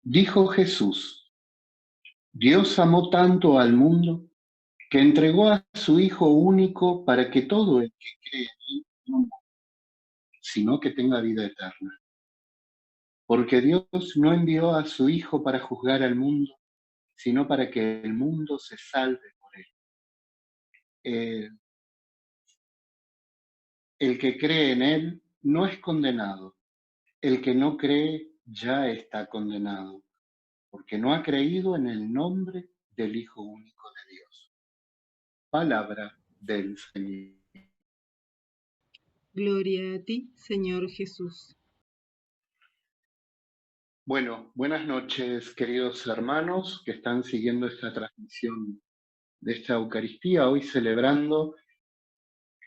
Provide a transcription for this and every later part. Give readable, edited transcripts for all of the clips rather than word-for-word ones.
Dijo Jesús: Dios amó tanto al mundo que entregó a su Hijo único para que todo el que cree en él no muera, sino que tenga vida eterna. Porque Dios no envió a su Hijo para juzgar al mundo, sino para que el mundo se salve por él. Eh, el que cree en él no es condenado. El que no cree ya está condenado, porque no ha creído en el nombre del Hijo único de Dios. Palabra del Señor. Gloria a ti, Señor Jesús. Bueno, buenas noches, queridos hermanos que están siguiendo esta transmisión de esta Eucaristía, hoy celebrando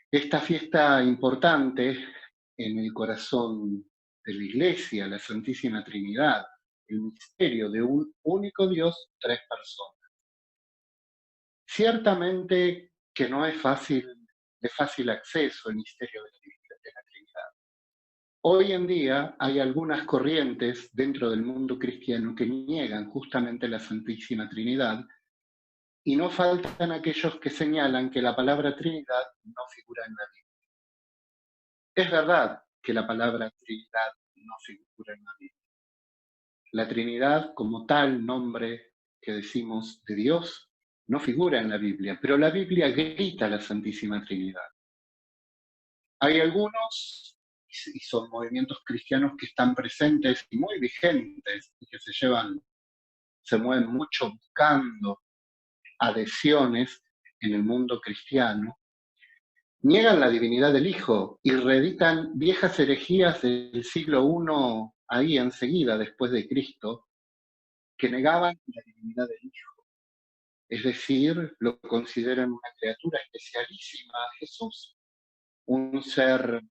esta fiesta importante en el corazón de la Iglesia, la Santísima Trinidad, el misterio de un único Dios, tres personas. Ciertamente que no es de fácil acceso el misterio de la Trinidad. Hoy en día hay algunas corrientes dentro del mundo cristiano que niegan justamente la Santísima Trinidad y no faltan aquellos que señalan que la palabra Trinidad no figura en la Biblia. Es verdad que la palabra Trinidad no figura en la Biblia. La Trinidad como tal nombre que decimos de Dios no figura en la Biblia, pero la Biblia grita la Santísima Trinidad. Hay algunos, y son movimientos cristianos que están presentes y muy vigentes, y que se mueven mucho buscando adhesiones en el mundo cristiano, niegan la divinidad del Hijo y reeditan viejas herejías del siglo I, ahí enseguida, después de Cristo, que negaban la divinidad del Hijo. Es decir, lo consideran una criatura especialísima a Jesús, un ser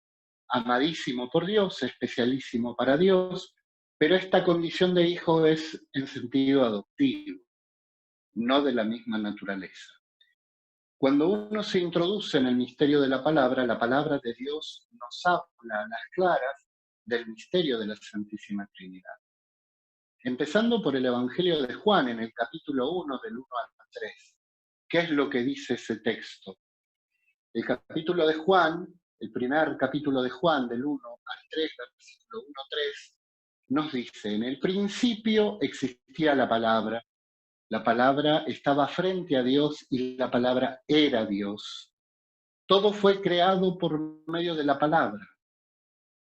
amadísimo por Dios, especialísimo para Dios, pero esta condición de hijo es en sentido adoptivo, no de la misma naturaleza. Cuando uno se introduce en el misterio de la palabra de Dios nos habla a las claras del misterio de la Santísima Trinidad. Empezando por el Evangelio de Juan en el capítulo 1 del 1 al 3. ¿Qué es lo que dice ese texto? El capítulo de Juan, el primer capítulo de Juan, del 1 al 3, versículo 1-3, nos dice: en el principio existía la palabra estaba frente a Dios y la palabra era Dios. Todo fue creado por medio de la palabra.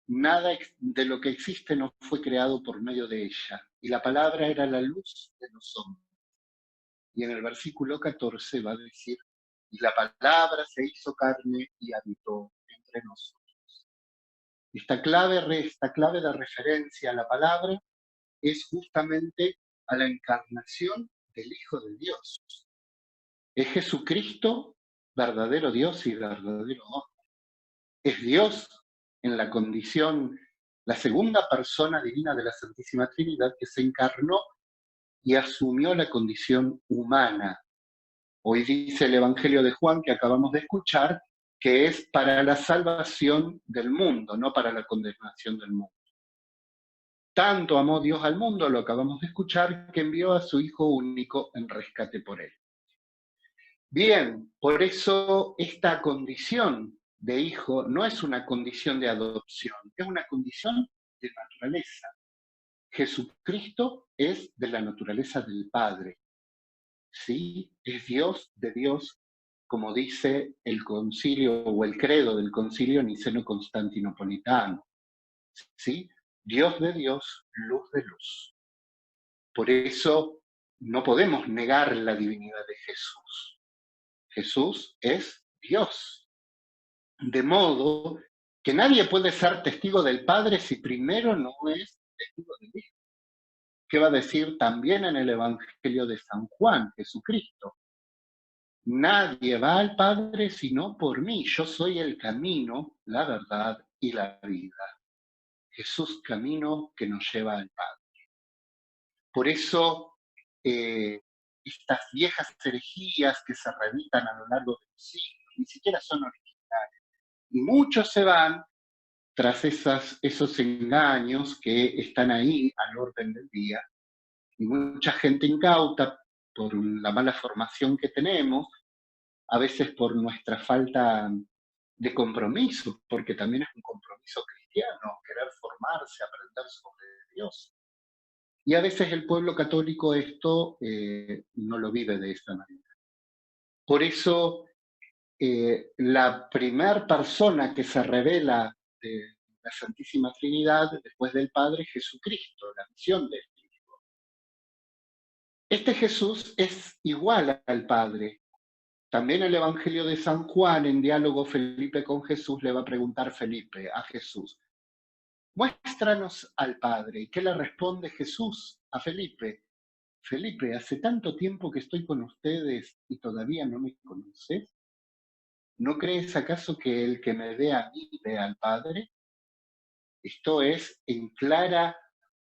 Nada de lo que existe no fue creado por medio de ella. Y la palabra era la luz de los hombres. Y en el versículo 14 va a decir: y la palabra se hizo carne y habitó entre nosotros. Esta clave de referencia a la palabra es justamente a la encarnación del Hijo de Dios. Es Jesucristo, verdadero Dios y verdadero hombre. Es Dios en la condición, la segunda persona divina de la Santísima Trinidad, que se encarnó y asumió la condición humana. Hoy dice el Evangelio de Juan, que acabamos de escuchar, que es para la salvación del mundo, no para la condenación del mundo. Tanto amó Dios al mundo, lo acabamos de escuchar, que envió a su Hijo único en rescate por él. Bien, por eso esta condición de hijo no es una condición de adopción, es una condición de naturaleza. Jesucristo es de la naturaleza del Padre, ¿sí? Es Dios de Dios, como dice el concilio o el credo del concilio niceno-constantinopolitano, ¿sí? Dios de Dios, luz de luz. Por eso no podemos negar la divinidad de Jesús. Jesús es Dios. De modo que nadie puede ser testigo del Padre si primero no es testigo del Hijo. ¿Qué va a decir también en el Evangelio de San Juan, Jesucristo? Nadie va al Padre sino por mí. Yo soy el camino, la verdad y la vida. Jesús, camino que nos lleva al Padre. Por eso, estas viejas herejías que se reeditan a lo largo de los siglos, ni siquiera son originales. Y muchos se van tras esos engaños que están ahí al orden del día, Y mucha gente incauta, por la mala formación que tenemos, a veces por nuestra falta de compromiso, porque también es un compromiso cristiano, querer formarse, aprender sobre Dios. Y a veces el pueblo católico esto no lo vive de esta manera. Por eso la primer persona que se revela de la Santísima Trinidad después del Padre es Jesucristo, la misión de este Hijo. Este Jesús es igual al Padre. También el Evangelio de San Juan, en diálogo Felipe con Jesús, le va a preguntar Felipe a Jesús, muéstranos al Padre. ¿Y qué le responde Jesús a Felipe? Felipe, hace tanto tiempo que estoy con ustedes y todavía no me conoces. ¿No crees acaso que el que me ve a mí ve al Padre? Esto es en clara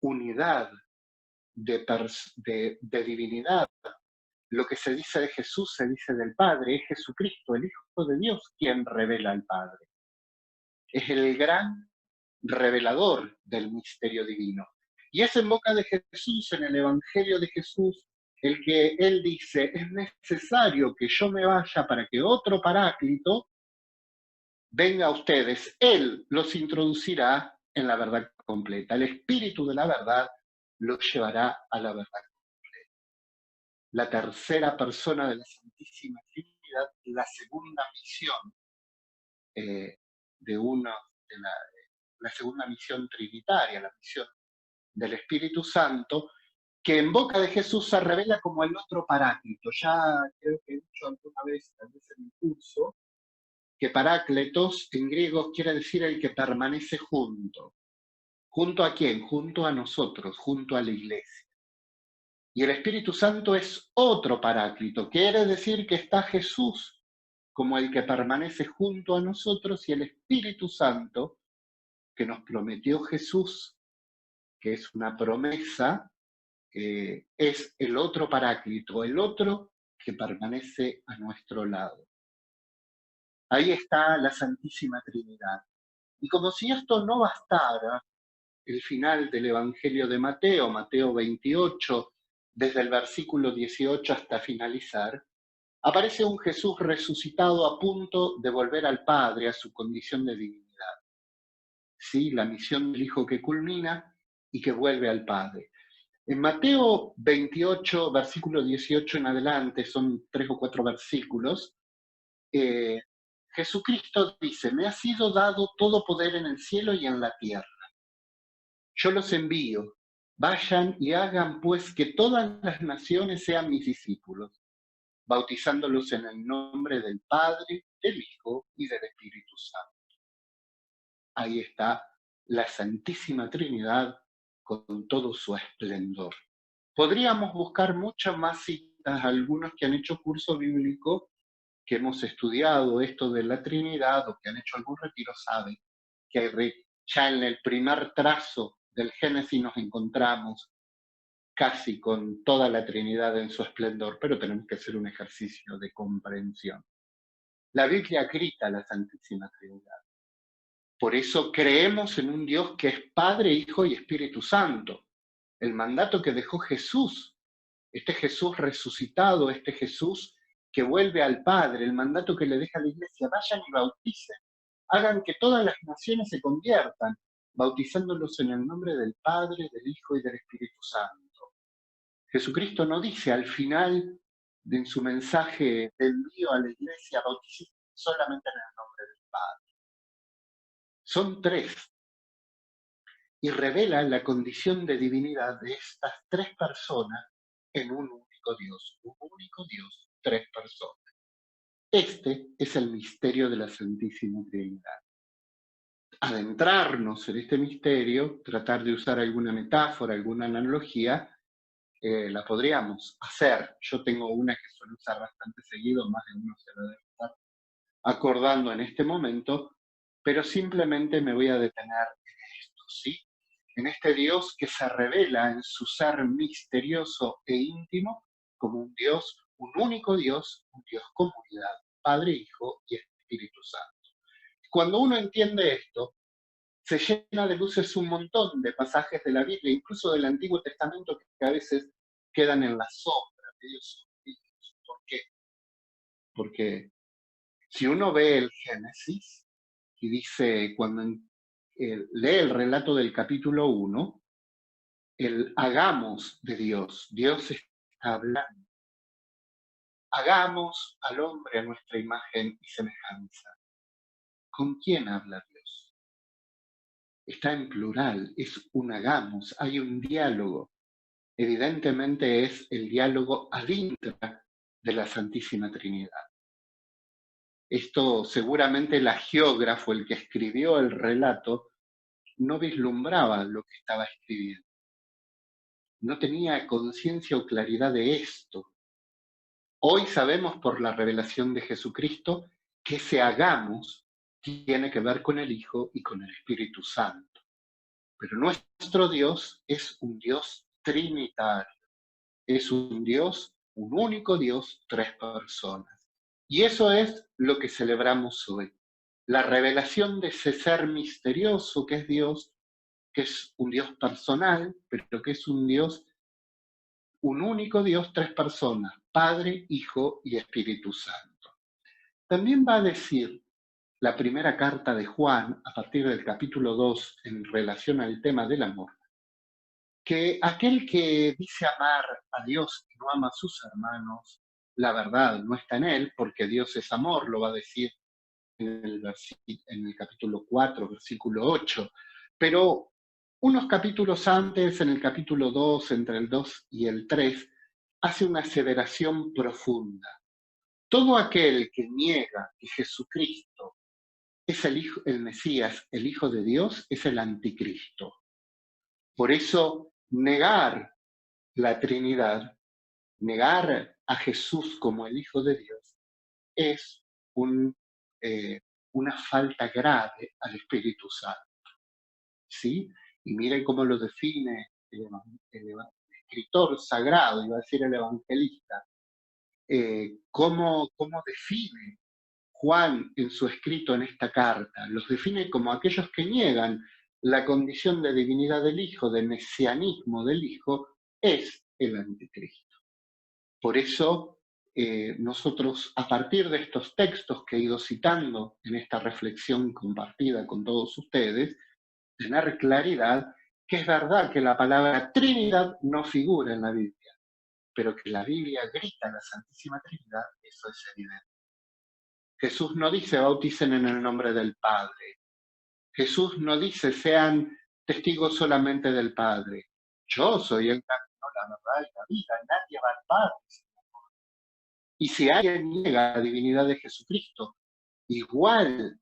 unidad de divinidad. Lo que se dice de Jesús se dice del Padre. Es Jesucristo, el Hijo de Dios, quien revela al Padre. Es el gran revelador del misterio divino. Y es en boca de Jesús, en el Evangelio de Jesús, el que él dice, es necesario que yo me vaya para que otro paráclito venga a ustedes. Él los introducirá en la verdad completa. El Espíritu de la verdad los llevará a la verdad completa. La tercera persona de la Santísima Trinidad, la segunda misión de uno de la segunda misión trinitaria, la misión del Espíritu Santo, que en boca de Jesús se revela como el otro paráclito. Ya creo que he dicho alguna vez, tal vez en el curso, que parácletos en griego quiere decir el que permanece junto. ¿Junto a quién? Junto a nosotros, junto a la Iglesia. Y el Espíritu Santo es otro paráclito, quiere decir que está Jesús como el que permanece junto a nosotros y el Espíritu Santo que nos prometió Jesús, que es una promesa, es el otro paráclito, el otro que permanece a nuestro lado. Ahí está la Santísima Trinidad. Y como si esto no bastara, el final del Evangelio de Mateo, Mateo 28, desde el versículo 18 hasta finalizar, aparece un Jesús resucitado a punto de volver al Padre, a su condición de divinidad. ¿Sí? La misión del Hijo que culmina y que vuelve al Padre. En Mateo 28, versículo 18 en adelante, son 3 o 4 versículos, Jesucristo dice, me ha sido dado todo poder en el cielo y en la tierra. Yo los envío, vayan y hagan pues que todas las naciones sean mis discípulos, bautizándolos en el nombre del Padre, del Hijo y del Espíritu Santo. Ahí está la Santísima Trinidad con todo su esplendor. Podríamos buscar muchas más citas, algunos que han hecho curso bíblico, que hemos estudiado esto de la Trinidad o que han hecho algún retiro, saben que ya en el primer trazo del Génesis nos encontramos casi con toda la Trinidad en su esplendor, pero tenemos que hacer un ejercicio de comprensión. La Biblia grita la Santísima Trinidad. Por eso creemos en un Dios que es Padre, Hijo y Espíritu Santo. El mandato que dejó Jesús, este Jesús resucitado, este Jesús que vuelve al Padre, el mandato que le deja a la Iglesia, vayan y bauticen, hagan que todas las naciones se conviertan, bautizándolos en el nombre del Padre, del Hijo y del Espíritu Santo. Jesucristo no dice al final de su mensaje de envío a la Iglesia, bauticen solamente en el nombre del Padre. Son tres, y revela la condición de divinidad de estas tres personas en un único Dios, tres personas. Este es el misterio de la Santísima Trinidad. Adentrarnos en este misterio, tratar de usar alguna metáfora, alguna analogía, la podríamos hacer. Yo tengo una que suelo usar bastante seguido, más de uno se la debe estar acordando en este momento, pero simplemente me voy a detener en esto, ¿sí? En este Dios que se revela en su ser misterioso e íntimo como un Dios, un único Dios, un Dios comunidad, Padre, Hijo y Espíritu Santo. Cuando uno entiende esto, se llena de luces un montón de pasajes de la Biblia, incluso del Antiguo Testamento, que a veces quedan en la sombra, medio sombríos. ¿Por qué? Porque si uno ve el Génesis y dice, cuando lee el relato del capítulo 1, el hagamos de Dios, Dios está hablando, hagamos al hombre a nuestra imagen y semejanza. ¿Con quién habla Dios? Está en plural, es un hagamos, hay un diálogo. Evidentemente es el diálogo ad intra de la Santísima Trinidad. Esto seguramente el agiógrafo, el que escribió el relato, no vislumbraba lo que estaba escribiendo. No tenía conciencia o claridad de esto. Hoy sabemos por la revelación de Jesucristo que ese hagamos tiene que ver con el Hijo y con el Espíritu Santo. Pero nuestro Dios es un Dios trinitario. Es un Dios, un único Dios, tres personas. Y eso es lo que celebramos hoy. La revelación de ese ser misterioso que es Dios, que es un Dios personal, pero que es un Dios, un único Dios, tres personas, Padre, Hijo y Espíritu Santo. También va a decir la primera carta de Juan, a partir del capítulo 2, en relación al tema del amor, que aquel que dice amar a Dios y no ama a sus hermanos, la verdad no está en él, porque Dios es amor, lo va a decir en el capítulo 4, versículo 8. Pero unos capítulos antes, en el capítulo 2, entre el 2 y el 3, hace una aseveración profunda. Todo aquel que niega que Jesucristo es el Hijo, el Mesías, el Hijo de Dios, es el anticristo. Por eso, negar la Trinidad, negar a Jesús como el Hijo de Dios, es una falta grave al Espíritu Santo. ¿Sí? Y miren cómo lo define el escritor sagrado, iba a decir el evangelista, cómo define Juan en su escrito en esta carta. Los define como aquellos que niegan la condición de divinidad del Hijo, de mesianismo del Hijo, es el anticristo. Por eso nosotros, a partir de estos textos que he ido citando en esta reflexión compartida con todos ustedes, tener claridad que es verdad que la palabra Trinidad no figura en la Biblia, pero que la Biblia grita a la Santísima Trinidad, eso es evidente. Jesús no dice bauticen en el nombre del Padre. Jesús no dice sean testigos solamente del Padre. Yo soy el camino, la verdad y la vida. Nadie va al Padre. Y si alguien niega la divinidad de Jesucristo, igual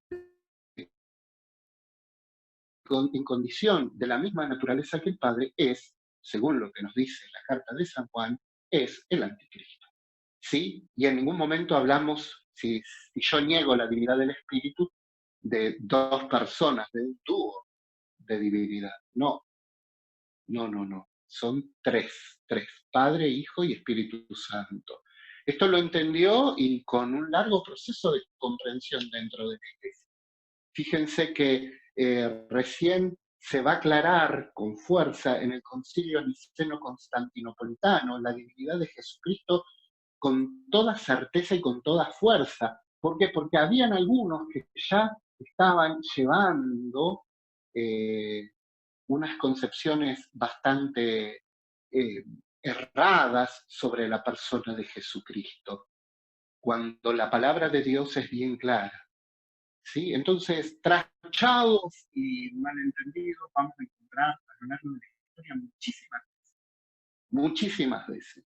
en condición de la misma naturaleza que el Padre, es, según lo que nos dice la carta de San Juan, es el anticristo. ¿Sí? Y en ningún momento hablamos, si yo niego la divinidad del Espíritu, de dos personas, de un dúo de divinidad. No, no, no, no. Son tres, Padre, Hijo y Espíritu Santo. Esto lo entendió y con un largo proceso de comprensión dentro de la Iglesia. Fíjense que recién se va a aclarar con fuerza en el Concilio Niceno-Constantinopolitano la divinidad de Jesucristo con toda certeza y con toda fuerza. ¿Por qué? Porque habían algunos que ya estaban llevando unas concepciones bastante erradas sobre la persona de Jesucristo, cuando la palabra de Dios es bien clara. ¿Sí? Entonces, trasnochados y malentendidos, vamos a encontrar a lo largo de la historia muchísimas veces.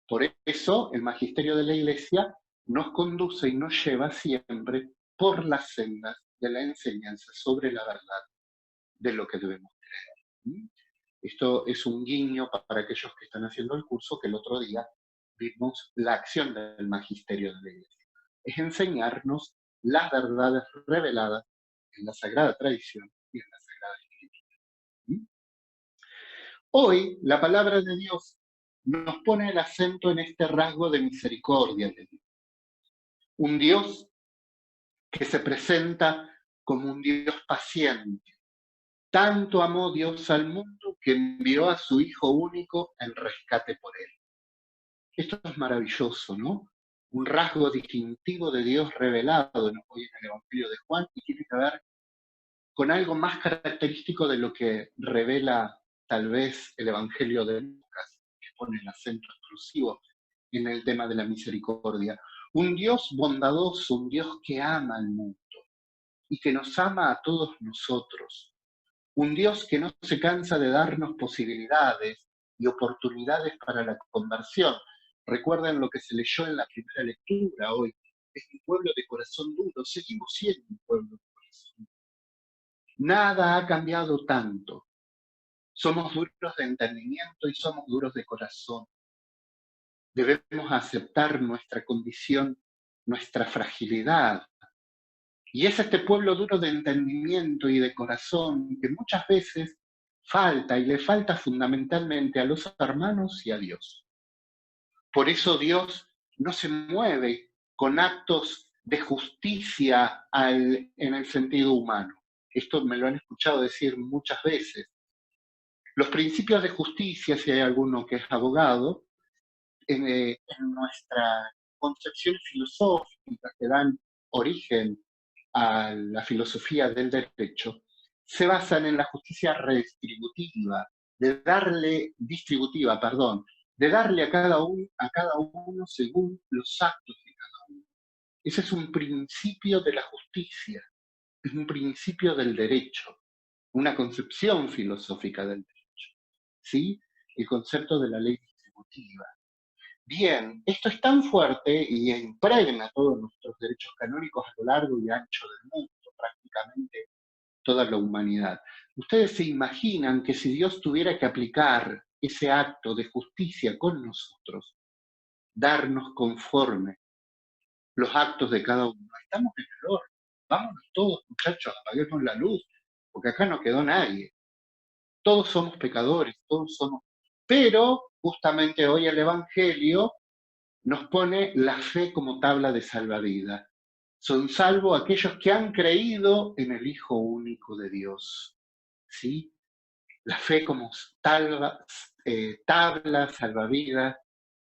Por eso, el magisterio de la Iglesia nos conduce y nos lleva siempre por las sendas de la enseñanza sobre la verdad de lo que debemos creer. Esto es un guiño para aquellos que están haciendo el curso, que el otro día vimos la acción del magisterio de la Iglesia. Es enseñarnos las verdades reveladas en la Sagrada Tradición y en la Sagrada Escritura. Hoy, la palabra de Dios nos pone el acento en este rasgo de misericordia de Dios. Un Dios que se presenta como un Dios paciente. Tanto amó Dios al mundo que envió a su Hijo único en rescate por él. Esto es maravilloso, ¿no? Un rasgo distintivo de Dios revelado hoy en el Evangelio de Juan y tiene que ver con algo más característico de lo que revela tal vez el Evangelio de Lucas, que pone el acento exclusivo en el tema de la misericordia. Un Dios bondadoso, un Dios que ama al mundo y que nos ama a todos nosotros. Un Dios que no se cansa de darnos posibilidades y oportunidades para la conversión. Recuerden lo que se leyó en la primera lectura hoy. Es un pueblo de corazón duro. Seguimos siendo un pueblo de corazón duro. Nada ha cambiado tanto. Somos duros de entendimiento y somos duros de corazón. Debemos aceptar nuestra condición, nuestra fragilidad. Y es este pueblo duro de entendimiento y de corazón que muchas veces falta y le falta fundamentalmente a los hermanos y a Dios. Por eso Dios no se mueve con actos de justicia en el sentido humano. Esto me lo han escuchado decir muchas veces. Los principios de justicia, si hay alguno que es abogado, en nuestra concepción filosófica que dan origen a la filosofía del derecho, se basan en la justicia redistributiva, de darle a cada uno según los actos de cada uno. Ese es un principio de la justicia, es un principio del derecho, una concepción filosófica del derecho, ¿sí? El concepto de la ley distributiva. Bien, esto es tan fuerte y impregna todos nuestros derechos canónicos a lo largo y ancho del mundo, prácticamente toda la humanidad. Ustedes se imaginan que si Dios tuviera que aplicar ese acto de justicia con nosotros, darnos conforme los actos de cada uno, estamos en el horno. Vámonos todos, muchachos, apaguemos la luz, porque acá no quedó nadie. Todos somos pecadores, todos somos... Pero justamente hoy el Evangelio nos pone la fe como tabla de salvavidas. Son salvos aquellos que han creído en el Hijo único de Dios. ¿Sí? La fe como tabla salvavidas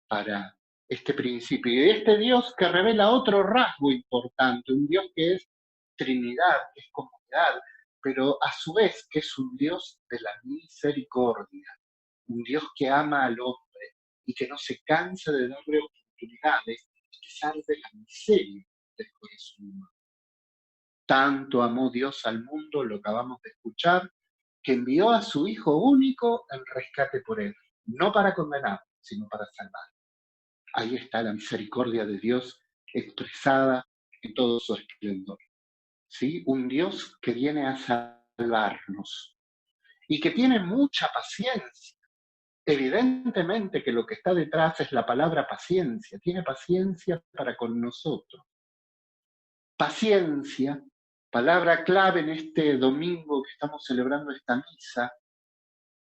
para este principio. Y de este Dios que revela otro rasgo importante, un Dios que es Trinidad, que es comunidad, pero a su vez que es un Dios de la misericordia, un Dios que ama al hombre y que no se cansa de darle oportunidades a pesar de la miseria del corazón humano. Tanto amó Dios al mundo, lo acabamos de escuchar, que envió a su Hijo único en rescate por él, no para condenar, sino para salvar. Ahí está la misericordia de Dios expresada en todo su esplendor. ¿Sí? Un Dios que viene a salvarnos y que tiene mucha paciencia. Evidentemente que lo que está detrás es la palabra paciencia. Tiene paciencia para con nosotros. Paciencia, palabra clave en este domingo que estamos celebrando esta misa.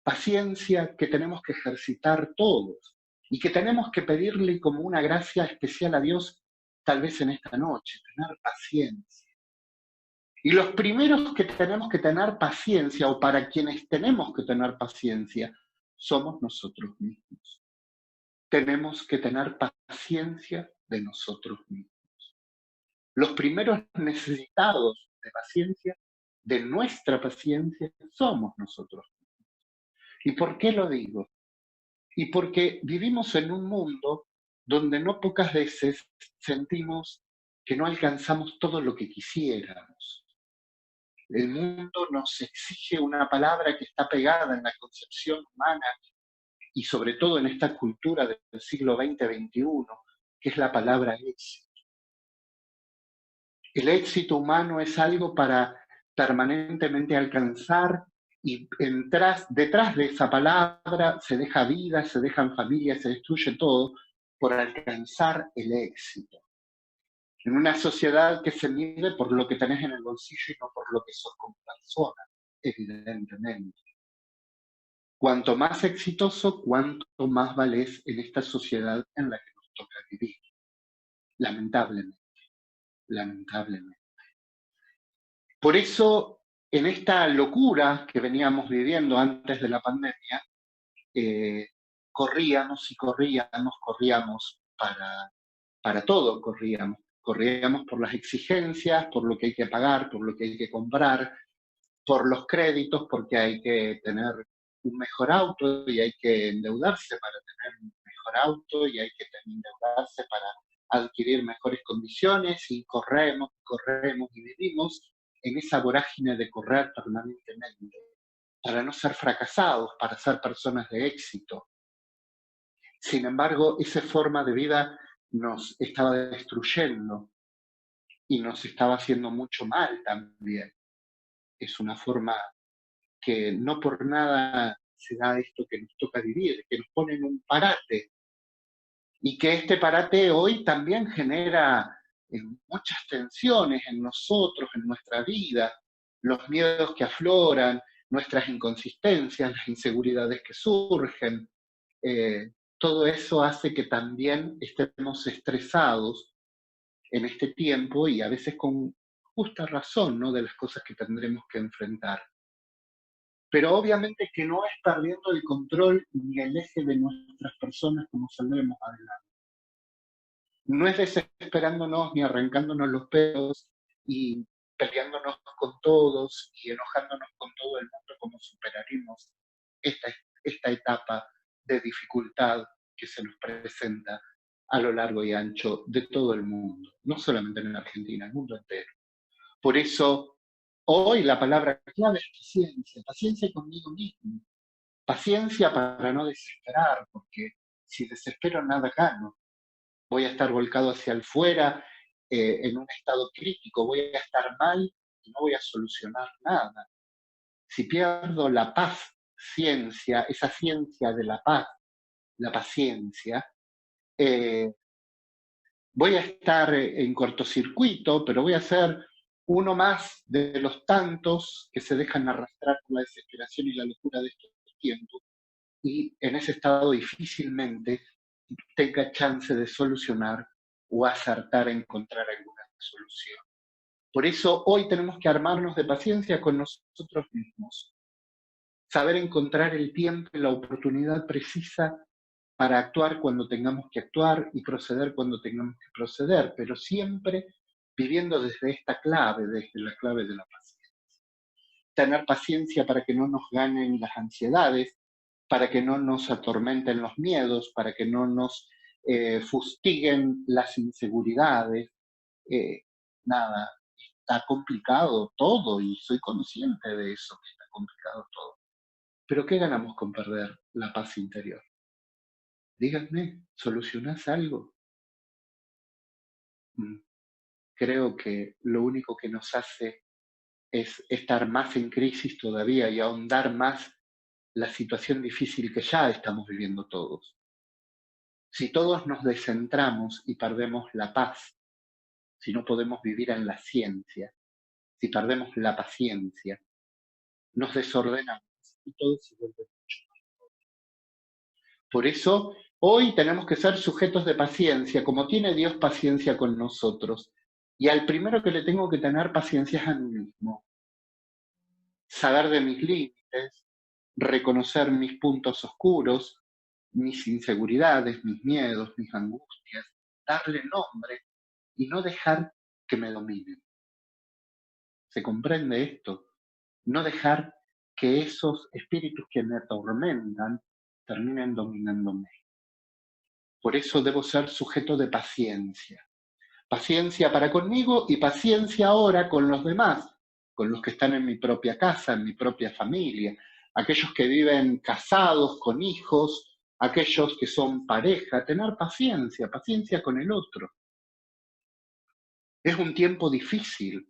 Paciencia que tenemos que ejercitar todos y que tenemos que pedirle como una gracia especial a Dios, tal vez en esta noche, tener paciencia. Y los primeros que tenemos que tener paciencia, o para quienes tenemos que tener paciencia, somos nosotros mismos. Tenemos que tener paciencia de nosotros mismos. Los primeros necesitados de paciencia, de nuestra paciencia, somos nosotros mismos. ¿Y por qué lo digo? Y porque vivimos en un mundo donde no pocas veces sentimos que no alcanzamos todo lo que quisiéramos. El mundo nos exige una palabra que está pegada en la concepción humana y sobre todo en esta cultura del siglo XX-XXI, que es la palabra éxito. El éxito humano es algo para permanentemente alcanzar y detrás de esa palabra se deja vida, se dejan familias, se destruye todo por alcanzar el éxito. En una sociedad que se mide por lo que tenés en el bolsillo y no por lo que sos como persona, evidentemente. Cuanto más exitoso, cuanto más valés en esta sociedad en la que nos toca vivir. Lamentablemente, lamentablemente. Por eso, en esta locura que veníamos viviendo antes de la pandemia, corríamos y corríamos para todo, corríamos por las exigencias, por lo que hay que pagar, por lo que hay que comprar, por los créditos, porque hay que tener un mejor auto y hay que endeudarse para tener un mejor auto y hay que endeudarse para adquirir mejores condiciones y corremos y vivimos en esa vorágine de correr permanentemente para no ser fracasados, para ser personas de éxito. Sin embargo, esa forma de vida nos estaba destruyendo y nos estaba haciendo mucho mal también. Es una forma que no por nada se da esto que nos toca vivir, que nos pone en un parate y que este parate hoy también genera muchas tensiones en nosotros, en nuestra vida, los miedos que afloran, nuestras inconsistencias, las inseguridades que surgen. Todo eso hace que también estemos estresados en este tiempo y a veces con justa razón, ¿no?, de las cosas que tendremos que enfrentar. Pero obviamente que no es perdiendo el control ni el eje de nuestras personas como saldremos adelante. No es desesperándonos ni arrancándonos los pelos y peleándonos con todos y enojándonos con todo el mundo como superaremos esta, esta etapa de dificultad que se nos presenta a lo largo y ancho de todo el mundo, no solamente en Argentina, el mundo entero. Por eso, hoy la palabra clave es paciencia, paciencia conmigo mismo, paciencia para no desesperar, porque si desespero nada gano. Voy a estar volcado hacia el fuera, en un estado crítico, voy a estar mal y no voy a solucionar nada. Si pierdo la paz, ciencia, esa ciencia de la paz, la paciencia, eh, voy a estar en cortocircuito, pero voy a ser uno más de los tantos que se dejan arrastrar por la desesperación y la locura de estos tiempos, y en ese estado difícilmente tenga chance de solucionar o acertar a encontrar alguna solución. Por eso hoy tenemos que armarnos de paciencia con nosotros mismos, saber encontrar el tiempo y la oportunidad precisa para actuar cuando tengamos que actuar y proceder cuando tengamos que proceder, pero siempre viviendo desde esta clave, desde la clave de la paciencia. Tener paciencia para que no nos ganen las ansiedades, para que no nos atormenten los miedos, para que no nos fustiguen las inseguridades. Eh, Nada, está complicado todo y soy consciente de eso, que está complicado todo. Pero ¿qué ganamos con perder la paz interior? Díganme, ¿solucionás algo? Mm, Creo que lo único que nos hace es estar más en crisis todavía y ahondar más la situación difícil que ya estamos viviendo todos. Si todos nos descentramos y perdemos la paz, si no podemos vivir en la ciencia, si perdemos la paciencia, nos desordenamos y todo se vuelve mucho. Por eso, hoy tenemos que ser sujetos de paciencia, como tiene Dios paciencia con nosotros. Y al primero que le tengo que tener paciencia es a mí mismo. Saber de mis límites, reconocer mis puntos oscuros, mis inseguridades, mis miedos, mis angustias, darle nombre y no dejar que me dominen. ¿Se comprende esto? No dejar que esos espíritus que me atormentan terminen dominándome. Por eso debo ser sujeto de paciencia. Paciencia para conmigo y paciencia ahora con los demás, con los que están en mi propia casa, en mi propia familia, aquellos que viven casados, con hijos, aquellos que son pareja, tener paciencia, paciencia con el otro. Es un tiempo difícil,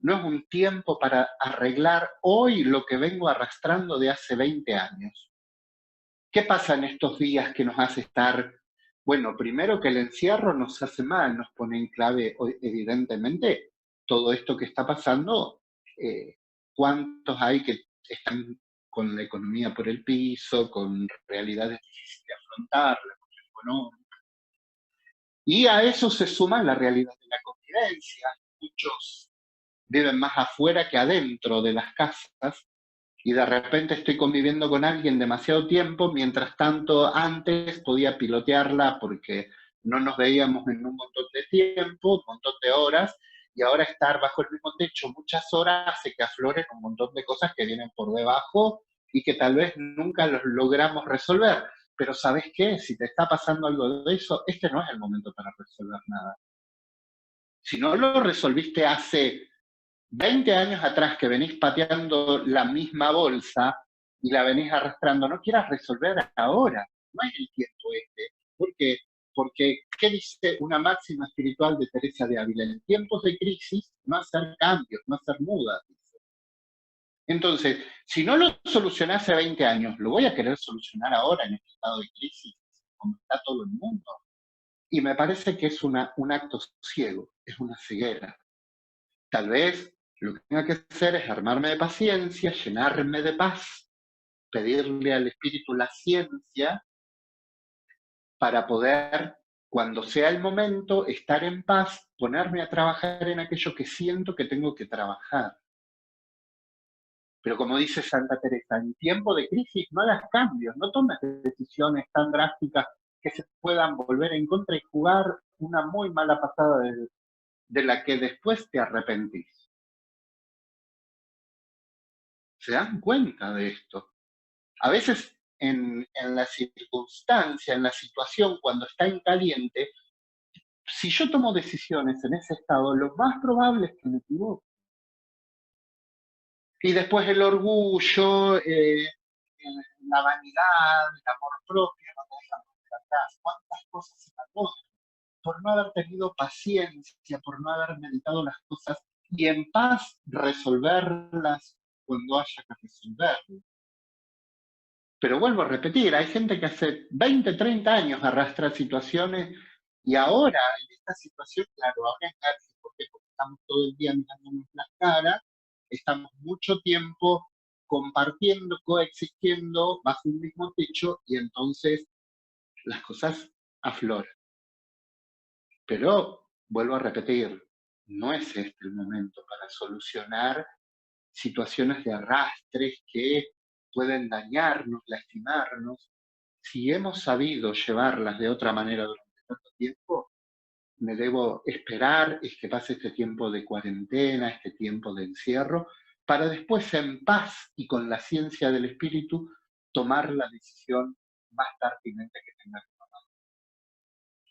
no es un tiempo para arreglar hoy lo que vengo arrastrando de hace 20 años. ¿Qué pasa en estos días que nos hace estar? Bueno, primero que el encierro nos hace mal, nos pone en clave, evidentemente, todo esto que está pasando, cuántos hay que están con la economía por el piso, con realidades difíciles de afrontar, la cuestión económica. Y a eso se suma la realidad de la convivencia. Muchos viven más afuera que adentro de las casas y de repente estoy conviviendo con alguien demasiado tiempo, mientras tanto antes podía pilotearla porque no nos veíamos en un montón de tiempo, un montón de horas, y ahora estar bajo el mismo techo muchas horas hace que afloren un montón de cosas que vienen por debajo y que tal vez nunca los logramos resolver. Pero ¿sabes qué? Si te está pasando algo de eso, este no es el momento para resolver nada. Si no lo resolviste hace 20 años atrás que venís pateando la misma bolsa y la venís arrastrando, no quieras resolver ahora, no es el tiempo este. ¿Por qué? Porque, ¿qué dice una máxima espiritual de Teresa de Ávila? En tiempos de crisis, no hacer cambios, no hacer mudas. Dice. Entonces, si no lo solucioné hace 20 años, ¿lo voy a querer solucionar ahora en este estado de crisis, como está todo el mundo? Y me parece que es un acto ciego, es una ceguera. Tal vez lo que tenga que hacer es armarme de paciencia, llenarme de paz, pedirle al Espíritu la ciencia para poder, cuando sea el momento, estar en paz, ponerme a trabajar en aquello que siento que tengo que trabajar. Pero como dice Santa Teresa, en tiempo de crisis no hagas cambios, no tomes decisiones tan drásticas que se puedan volver en contra y jugar una muy mala pasada de la que después te arrepentís. ¿Se dan cuenta de esto? A veces en la circunstancia, en la situación, cuando está en caliente, si yo tomo decisiones en ese estado, lo más probable es que me equivoque. Y después el orgullo, la vanidad, el amor propio, no te dejan volver atrás. ¿Cuántas cosas se perdieron por no haber tenido paciencia, por no haber meditado las cosas y en paz resolverlas cuando haya que resolverlas? Pero vuelvo a repetir, hay gente que hace 20, 30 años arrastra situaciones y ahora en esta situación, claro, ahora es cárcel, porque estamos todo el día mirándonos las caras, estamos mucho tiempo compartiendo, coexistiendo bajo un mismo techo y entonces las cosas afloran. Pero vuelvo a repetir, no es este el momento para solucionar situaciones de arrastres que pueden dañarnos, lastimarnos. Si hemos sabido llevarlas de otra manera durante tanto tiempo, me debo esperar es que pase este tiempo de cuarentena, este tiempo de encierro, para después en paz y con la ciencia del espíritu tomar la decisión más pertinente que tenga que tomar.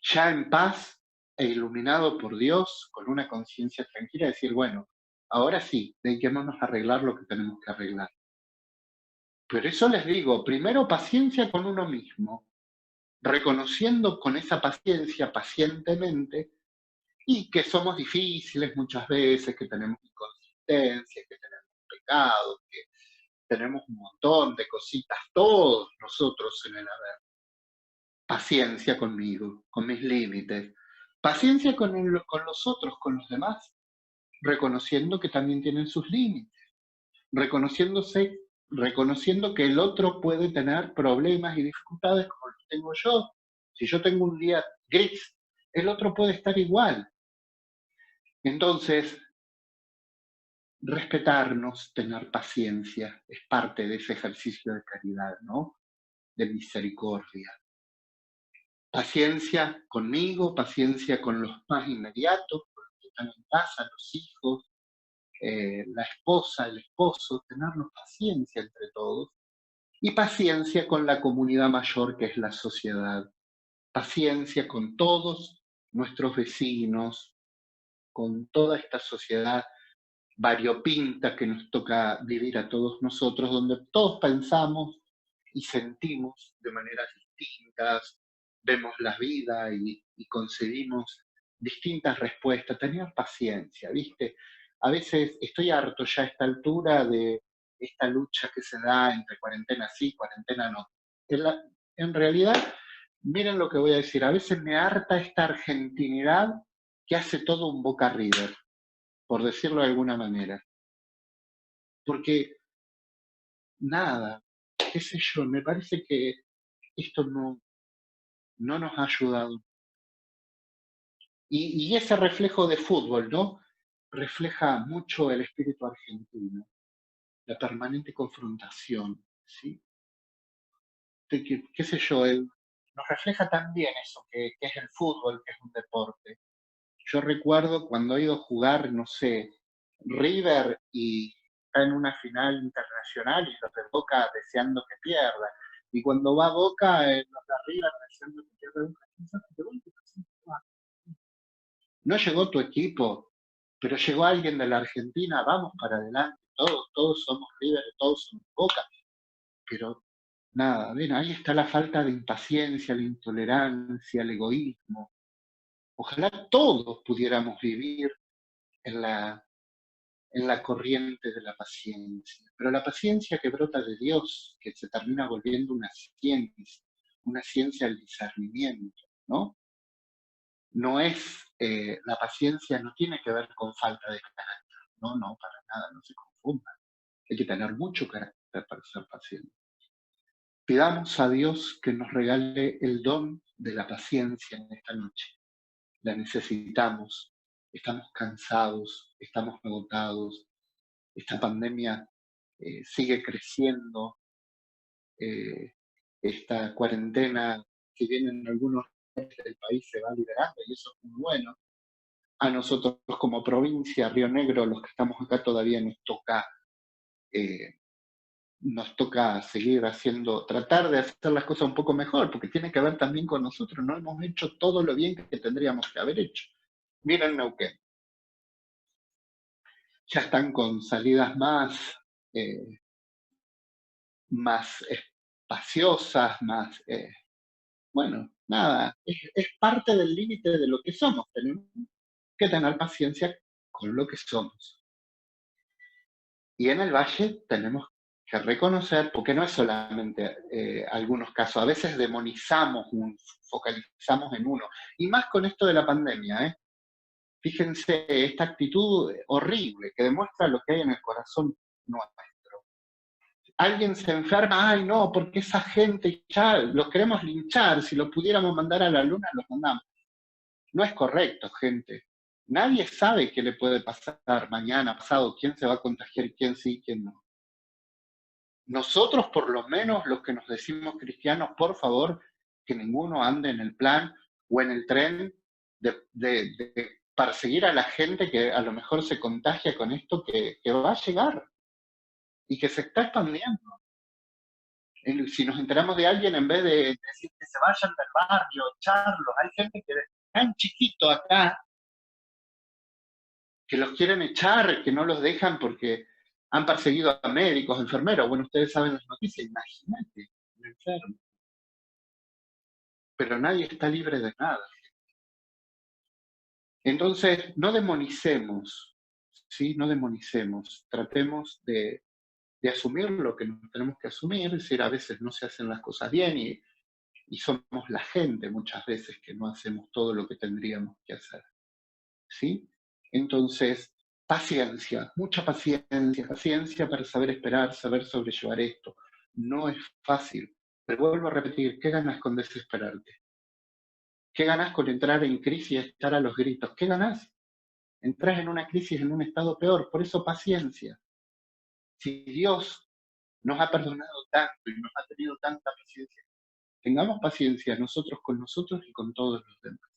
Ya en paz e iluminado por Dios, con una conciencia tranquila, decir, bueno, ahora sí, dediquémonos a arreglar lo que tenemos que arreglar. Pero eso les digo, primero paciencia con uno mismo, reconociendo con esa paciencia, pacientemente, y que somos difíciles muchas veces, que tenemos inconsistencias, que tenemos pecados, que tenemos un montón de cositas, todos nosotros en el haber. Paciencia conmigo, con mis límites. Paciencia con los otros, con los demás, reconociendo que también tienen sus límites, reconociéndose, reconociendo que el otro puede tener problemas y dificultades como los tengo yo. Si yo tengo un día gris, el otro puede estar igual. Entonces, respetarnos, tener paciencia, es parte de ese ejercicio de caridad, ¿no? De misericordia. Paciencia conmigo, paciencia con los más inmediatos, con los que están en casa, los hijos, la esposa, el esposo, tenernos paciencia entre todos y paciencia con la comunidad mayor que es la sociedad. Paciencia con todos nuestros vecinos, con toda esta sociedad variopinta que nos toca vivir a todos nosotros, donde todos pensamos y sentimos de maneras distintas, vemos la vida y concebimos distintas respuestas. Tener paciencia, ¿viste? A veces estoy harto ya a esta altura de esta lucha que se da entre cuarentena sí, cuarentena no. En realidad, miren lo que voy a decir, a veces me harta esta argentinidad que hace todo un Boca River, por decirlo de alguna manera. Porque, nada, qué sé yo, me parece que esto no nos ha ayudado. Y ese reflejo de fútbol, ¿no? Refleja mucho el espíritu argentino. la permanente confrontación, ¿sí? Qué sé yo, nos refleja también eso, que es el fútbol, que es un deporte. Yo recuerdo cuando he ido a jugar, no sé, River y está en una final internacional y los de Boca deseando que pierda. Y cuando va Boca, los de River deseando que pierda Boca. No llegó tu equipo, pero llegó alguien de la Argentina, vamos para adelante, todos somos River, todos somos Boca. Pero nada, ven, ahí está la falta de impaciencia, la intolerancia, el egoísmo. Ojalá todos pudiéramos vivir en la corriente de la paciencia, pero la paciencia que brota de Dios, que se termina volviendo una ciencia del discernimiento, ¿no? No es, la paciencia no tiene que ver con falta de carácter, no, para nada, no se confunda. Hay que tener mucho carácter para ser paciente. Pidamos a Dios que nos regale el don de la paciencia en esta noche. La necesitamos, estamos cansados, estamos agotados, esta pandemia sigue creciendo, eh, esta cuarentena que viene en algunos lugares del país se va liberando y eso es muy bueno. A nosotros como provincia, Río Negro, los que estamos acá todavía eh, nos toca seguir haciendo, tratar de hacer las cosas un poco mejor, porque tiene que ver también con nosotros, no hemos hecho todo lo bien que tendríamos que haber hecho. Miren Neuquén, ya están con salidas eh, más espaciosas, bueno, nada, es parte del límite de lo que somos, tenemos que tener paciencia con lo que somos. Y en el valle tenemos que reconocer, porque no es solamente algunos casos, a veces demonizamos, focalizamos en uno, y más con esto de la pandemia, ¿eh? Fíjense, esta actitud horrible que demuestra lo que hay en el corazón nuestro. Alguien se enferma, ay no, porque esa gente ya los queremos linchar, si lo pudiéramos mandar a la luna, los mandamos. No es correcto, gente. Nadie sabe qué le puede pasar mañana, pasado, quién se va a contagiar, quién sí, quién no. Nosotros, por lo menos, los que nos decimos cristianos, por favor, que ninguno ande en el plan o en el tren de perseguir a la gente que a lo mejor se contagia con esto que va a llegar y que se está expandiendo. Si nos enteramos de alguien, en vez de decir que se vayan del barrio, echarlos, hay gente que tan chiquito acá que los quieren echar, que no los dejan porque han perseguido a médicos, enfermeros. Bueno, ustedes saben las noticias, imagínate, un enfermo. Pero nadie está libre de nada. Entonces, no demonicemos, ¿sí? No demonicemos. Tratemos de asumir lo que nos tenemos que asumir, es decir, a veces no se hacen las cosas bien y somos la gente muchas veces que no hacemos todo lo que tendríamos que hacer, ¿sí? Entonces, paciencia, mucha paciencia, paciencia para saber esperar, saber sobrellevar esto. No es fácil, pero vuelvo a repetir, ¿qué ganas con desesperarte? ¿Qué ganas con entrar en crisis y estar a los gritos? ¿Qué ganas? Entras en una crisis, en un estado peor, por eso paciencia. Si Dios nos ha perdonado tanto y nos ha tenido tanta paciencia, tengamos paciencia nosotros y con todos los demás.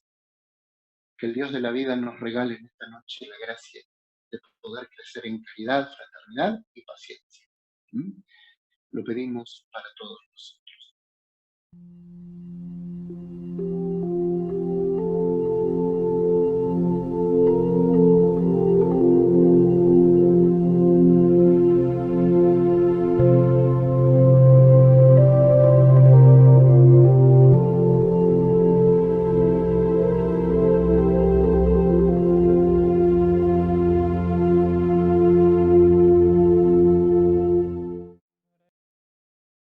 Que el Dios de la vida nos regale en esta noche la gracia de poder crecer en caridad, fraternidad y paciencia. ¿Mm? Lo pedimos para todos nosotros.